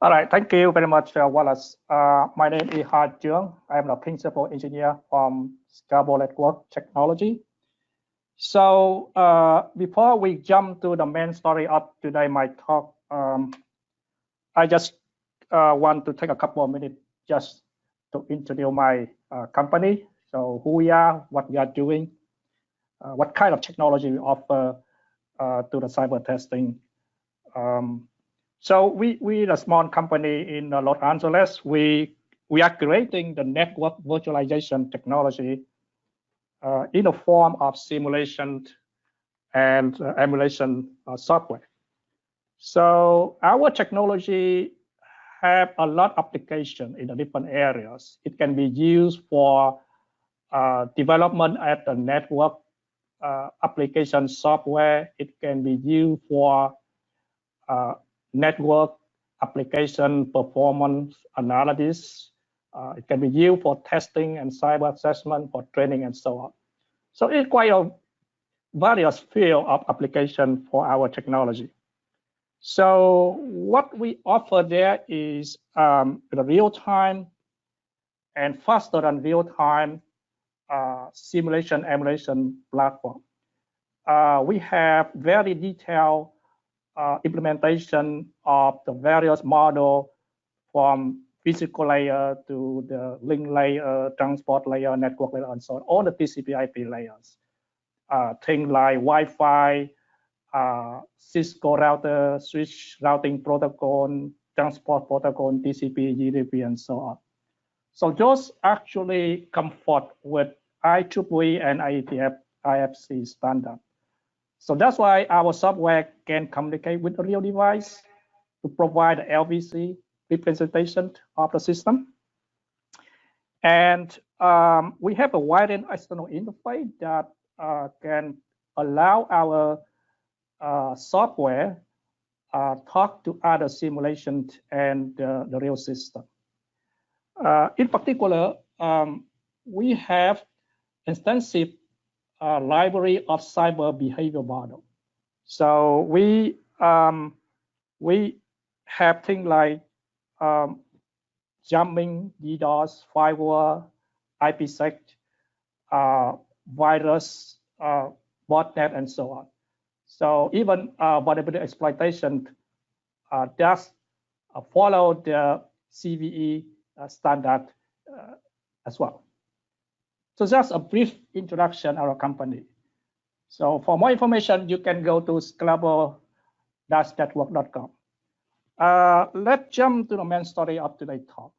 All right, thank you very much, Wallace. My name is Ha Jung. I'm the principal engineer from Scarborough Network Technology. So before we jump to the main story of today, my talk, I just want to take a couple of minutes just to introduce my company. So who we are, what we are doing, what kind of technology we offer to the cyber testing. So we a small company in Los Angeles. We are creating the network virtualization technology in the form of simulation and emulation software. So our technology have a lot of application in the different areas. It can be used for development at the network application software. It can be used for network application performance analysis. It can be used for testing and cyber assessment, for training, and so on. So it's quite a various field of application for our technology. So what we offer there is the real-time and faster than real-time simulation emulation platform. We have very detailed implementation of the various models from physical layer to the link layer, transport layer, network layer, and so on, all the TCP/IP layers. Things like Wi-Fi, Cisco router, switch routing protocol, transport protocol, TCP, UDP, and so on. So those actually comfort with IEEE and IETF IFC standard. So that's why our software can communicate with a real device to provide the LVC representation of the system. And we have a wide external interface that can allow our software talk to other simulations and the real system. In particular, we have extensive library of cyber behavior model. So we have things like jamming, DDoS, firewall, IPsec, virus, botnet, and so on. So even vulnerability exploitation does follow the CVE standard as well. So just a brief introduction of our company. So for more information, you can go to scalable-network.com. Let's jump to the main story of today's talk.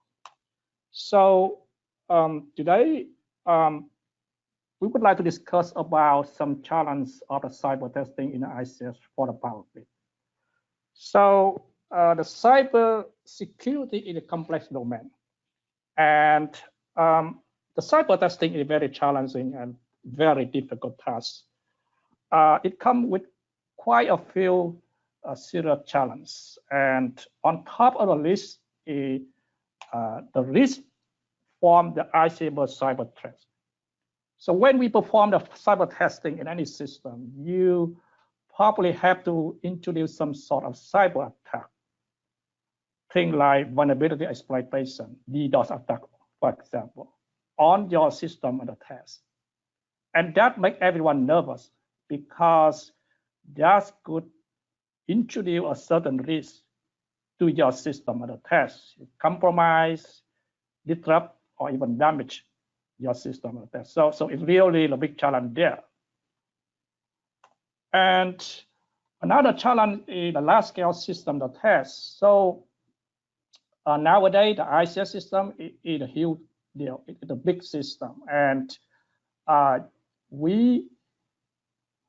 So today, we would like to discuss about some challenges of the cyber testing in the ICS for the power grid. So the cyber security is a complex domain, and the cyber testing is very challenging and very difficult task. It comes with quite a few serious challenges, and on top of the list is the risk from the cyber threat. So when we perform the cyber testing in any system, you probably have to introduce some sort of cyber attack. Things like vulnerability exploitation, DDoS attack, for example, on your system and the test. And that makes everyone nervous because that could introduce a certain risk to your system and the test, compromise, disrupt, or even damage your system and the test. So it's really a big challenge there. And another challenge is the large-scale system the test. So nowadays, the ICS system is a huge deal. It's a big system. And we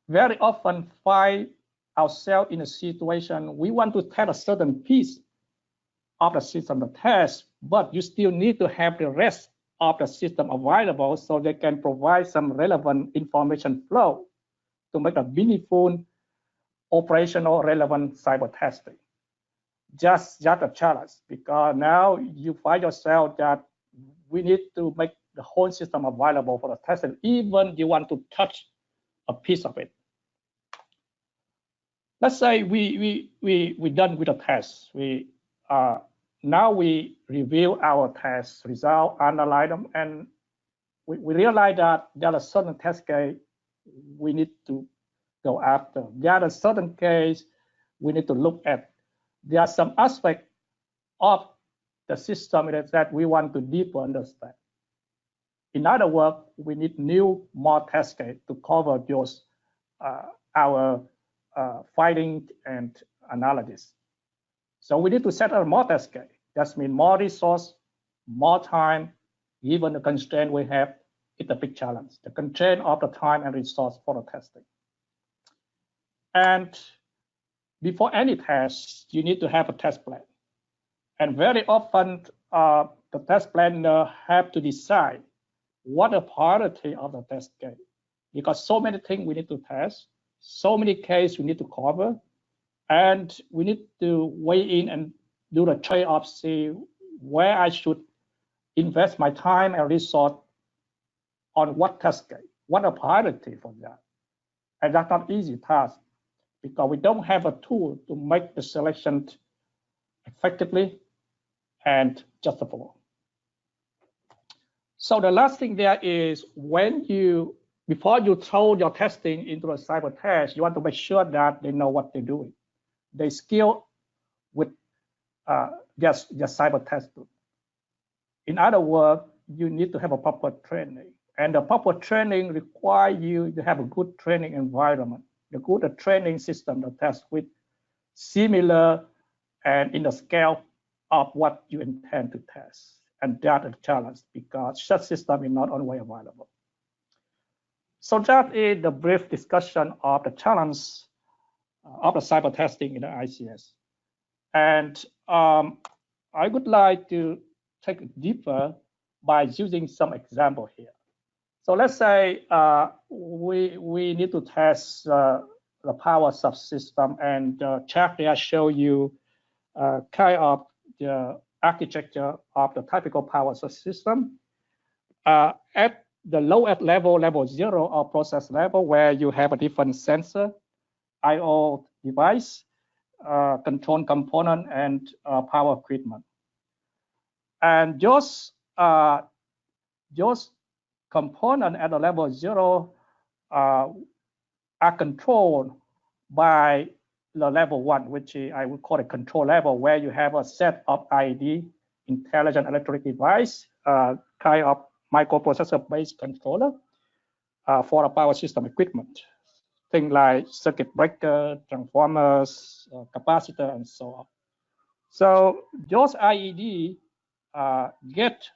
very often find ourselves in a situation we want to test a certain piece of the system to test, but you still need to have the rest of the system available so they can provide some relevant information flow to make a meaningful operational relevant cyber testing. Just a challenge, because now you find yourself that we need to make the whole system available for the testing, even you want to touch a piece of it. Let's say we done with the test. We now we review our test result, analyze them, and we realize that there are certain test case we need to go after. There are certain case we need to look at. There are some aspects of the system that we want to deeper understand. In other words, we need more test case to cover those our finding and analysis. So we need to set up more test case. That means more resource, more time, given the constraint we have. It's a big challenge, the constraint of the time and resource for the testing. And before any test, you need to have a test plan. And very often, the test planner have to decide what the priority of the test case, because so many things we need to test, so many cases we need to cover, and we need to weigh in and do the trade-off, see where I should invest my time and resource on what test case, what a priority for that. And that's not easy task because we don't have a tool to make the selection effectively and justifiable. So the last thing there is before you throw your testing into a cyber test, you want to make sure that they know what they're doing. They skill with just cyber test. In other words, you need to have a proper training. And the proper training requires you to have a good training environment, a good training system to test with similar and in the scale of what you intend to test. And that's a challenge because such system is not always available. So that is the brief discussion of the challenge of the cyber testing in the ICS. And I would like to take it deeper by using some example here. So let's say we need to test the power subsystem, and the chart there show you kind of the architecture of the typical power subsystem. At the lowest level, level 0 or process level, where you have a different sensor, I/O device, control component, and power equipment. And those components at the level 0 are controlled by the level 1, which I would call a control level, where you have a set of IED, intelligent electronic device, kind of microprocessor-based controller for a power system equipment. Things like circuit breaker, transformers, capacitor, and so on. So those IED get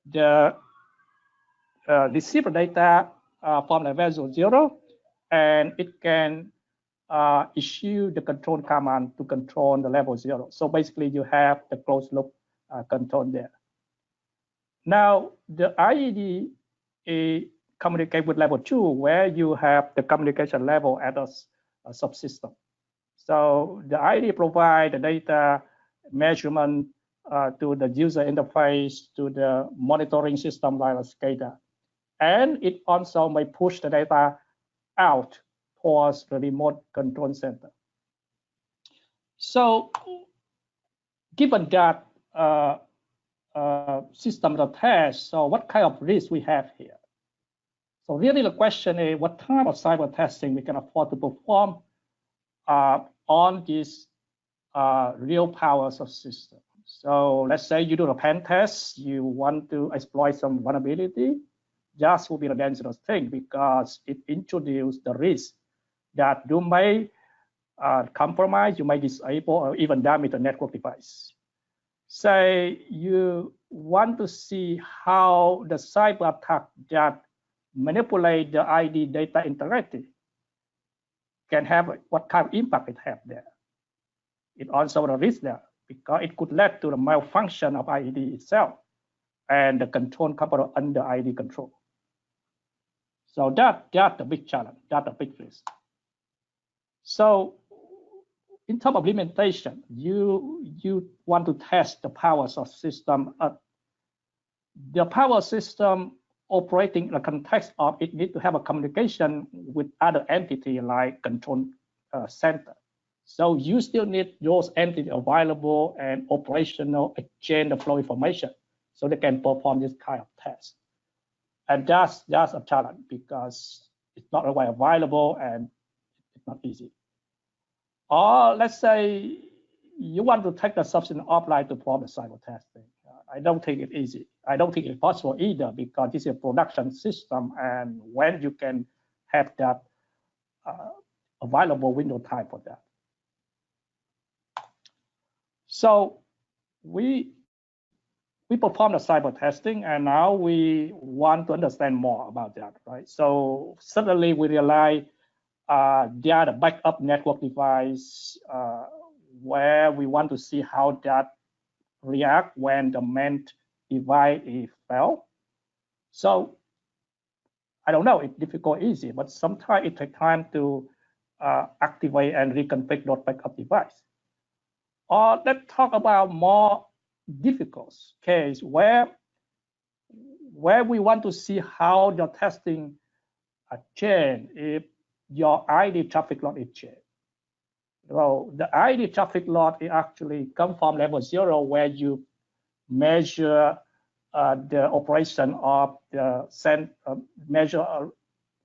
the receive data from level 0, and it can issue the control command to control the level 0. So basically, you have the closed loop control there. Now, the IED communicate with level 2, where you have the communication level at a subsystem. So the IED provide the data measurement to the user interface, to the monitoring system like SCADA. And it also may push the data out towards the remote control center. So given that system of test, so what kind of risk we have here? So really the question is what type of cyber testing we can afford to perform on this real power subsystem. So let's say you do a pen test, you want to exploit some vulnerability. That will be a dangerous thing because it introduces the risk that you may compromise, you may disable, or even damage the network device. Say you want to see how the cyber attack that manipulate the ID data integrity can have what kind of impact it have there. It also a risk there because it could lead to the malfunction of IED itself and the control component under IED control. So that's a big challenge, that's a big risk. So in terms of implementation, you want to test the power system. The power system operating in the context of it need to have a communication with other entity like control center. So you still need those entities available and operational exchange the flow information so they can perform this kind of test. And that's a challenge because it's not always available and it's not easy. Or let's say you want to take the substance offline to perform the cyber testing. I don't think it's easy. I don't think it's possible either because this is a production system, and when you can have that available window time for that. So we perform the cyber testing, and now we want to understand more about that, right? So suddenly we realize there are the backup network device where we want to see how that react when the main device is failed. So I don't know, it's difficult, easy, but sometimes it takes time to activate and reconfigure those backup device. Or let's talk about more difficult case where we want to see how your testing change if your ID traffic log is changed. So the ID traffic log is actually come from level 0 where you measure the operation of the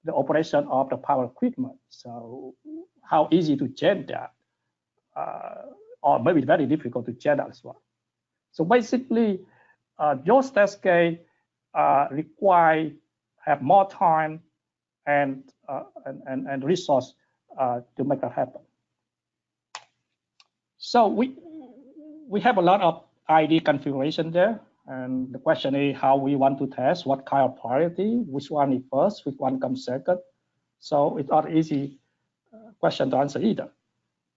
the operation of the power equipment. So how easy to change that, or maybe very difficult to change that as well. So basically, those test case have more time and resource to make that happen. So we have a lot of ID configuration there, and the question is how we want to test, what kind of priority, which one is first, which one comes second. So it's not easy question to answer either.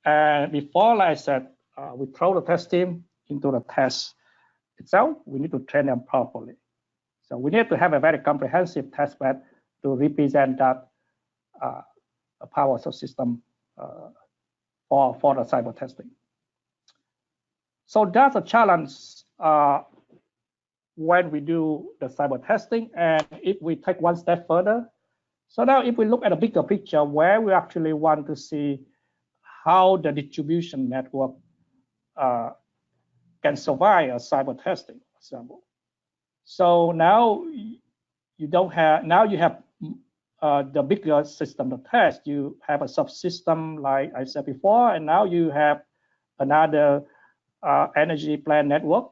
And before, like I said, we throw the test team into the test itself. We need to train them properly. So we need to have a very comprehensive test bed to represent that power system for the cyber testing. So that's a challenge when we do the cyber testing. And if we take one step further, so now if we look at a bigger picture where we actually want to see how the distribution network can survive a cyber testing, for example. So now you have the bigger system to test. You have a subsystem like I said before, and now you have another energy plant network,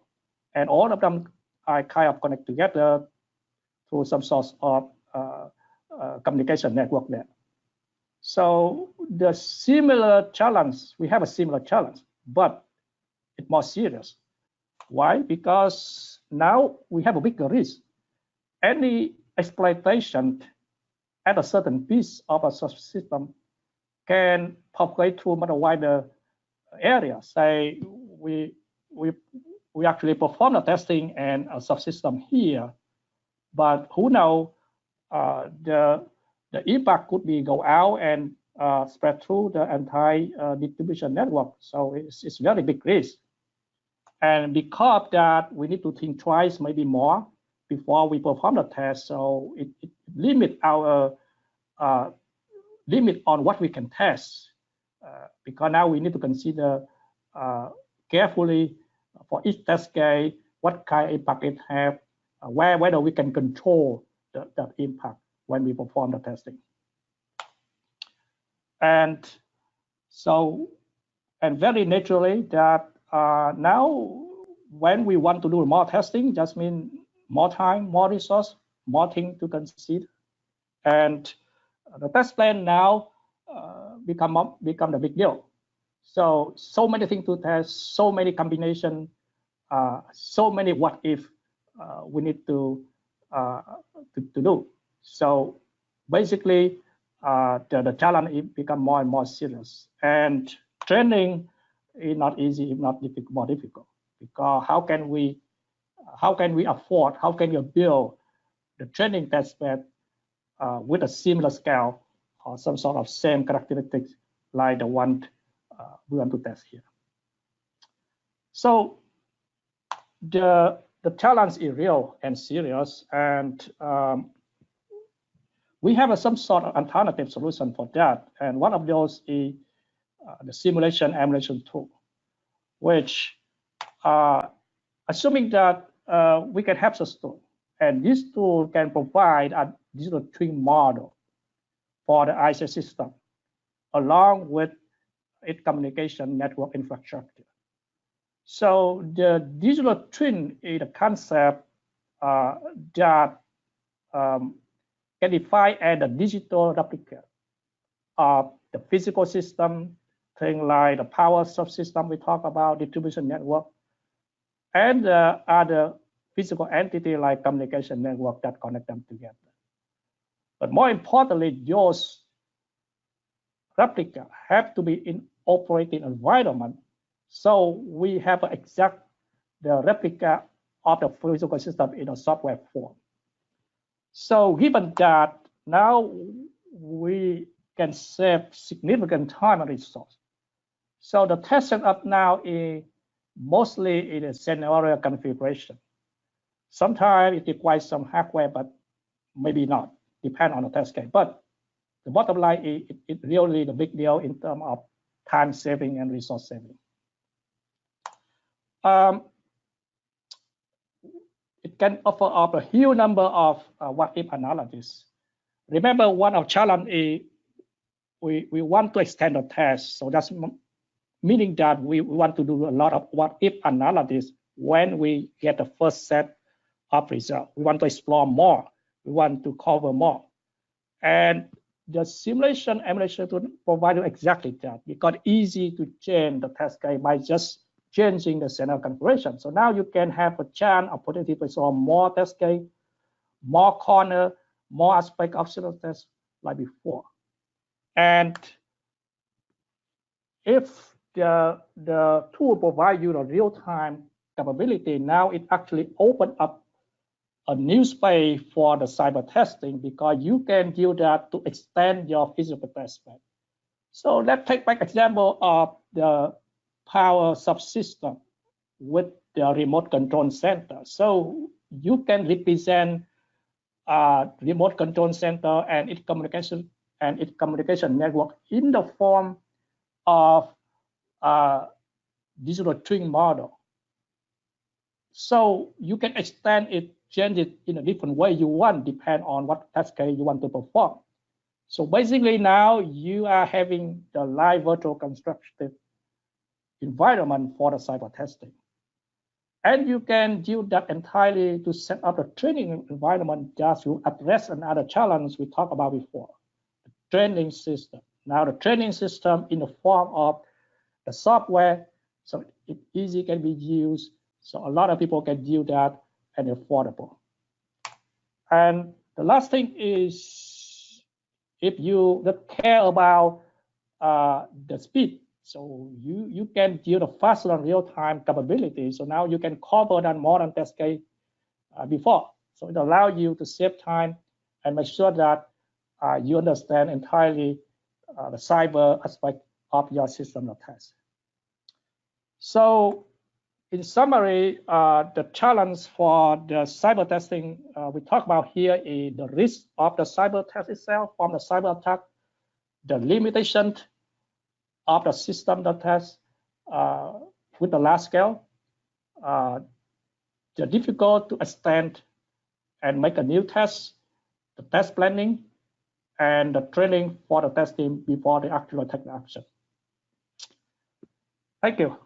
and all of them are kind of connected together through some sort of communication network there. So the similar challenge, we have a similar challenge, but it's more serious. Why? Because now we have a bigger risk. Any exploitation at a certain piece of a subsystem can propagate through much wider area. Say we actually perform the testing and a subsystem here, but who knows, the impact could be go out and spread through the entire distribution network. So it's very big risk. And because of that, we need to think twice, maybe more, before we perform the test. So it limits our limit on what we can test, because now we need to consider carefully for each test case what kind of impact it have, whether we can control that impact when we perform the testing. And so, and very naturally that now when we want to do more testing, just mean more time, more resource, more things to consider. And the test plan now become the big deal. So many things to test, so many combinations, so many what if we need to do. So basically, the challenge become more and more serious. And training is not easy, if not more difficult, because how can we afford, how can you build the training test bed with a similar scale or some sort of same characteristics like the one we want to test here. So the challenge is real and serious, and we have some sort of alternative solution for that. And one of those is the simulation emulation tool, which assuming that we can have such tool, and this tool can provide a digital twin model for the ICS system, along with its communication network infrastructure. So the digital twin is a concept that can define as a digital replica of the physical system, things like the power subsystem we talk about, distribution network, and other physical entity like communication network that connect them together. But more importantly, those replica have to be in operating environment. So we have the replica of the physical system in a software form. So given that, now we can save significant time and resource. So the test setup now is mostly in a scenario configuration. Sometimes it requires some hardware, but maybe not, depend on the test case. But the bottom line is it's really the big deal in terms of time saving and resource saving. It can offer up a huge number of what-if analysis. Remember, one of challenge is we want to extend the test. So that's meaning that we want to do a lot of what-if analysis when we get the first set of results. We want to explore more. We want to cover more. And the simulation emulation to provide you exactly that, because it's easy to change the test case by just changing the scenario configuration. So now you can have a chance, opportunity to solve more test case, more corner, more aspect of scenario test like before. And if the tool provide you the real-time capability, now it actually open up a new space for the cyber testing, because you can use that to extend your physical test bed. So let's take back example of the power subsystem with the remote control center. So you can represent remote control center and its communication network in the form of digital twin model. So you can extend it, change it in a different way you want, depend on what test case you want to perform. So basically now you are having the live virtual constructed environment for the cyber testing. And you can use that entirely to set up a training environment just to address another challenge we talked about before, the training system. Now the training system in the form of the software, so it easy can be used. So a lot of people can use that and affordable. And the last thing is, if you don't care about the speed, so you can use the faster and real-time capability. So now you can cover that more than test case before. So it allows you to save time and make sure that you understand entirely the cyber aspect of your system of test. So in summary, the challenge for the cyber testing we talk about here is the risk of the cyber test itself from the cyber attack, the limitation of the system of test with the large scale, the difficult to extend and make a new test, the test planning, and the training for the testing before the actual take action. Thank you.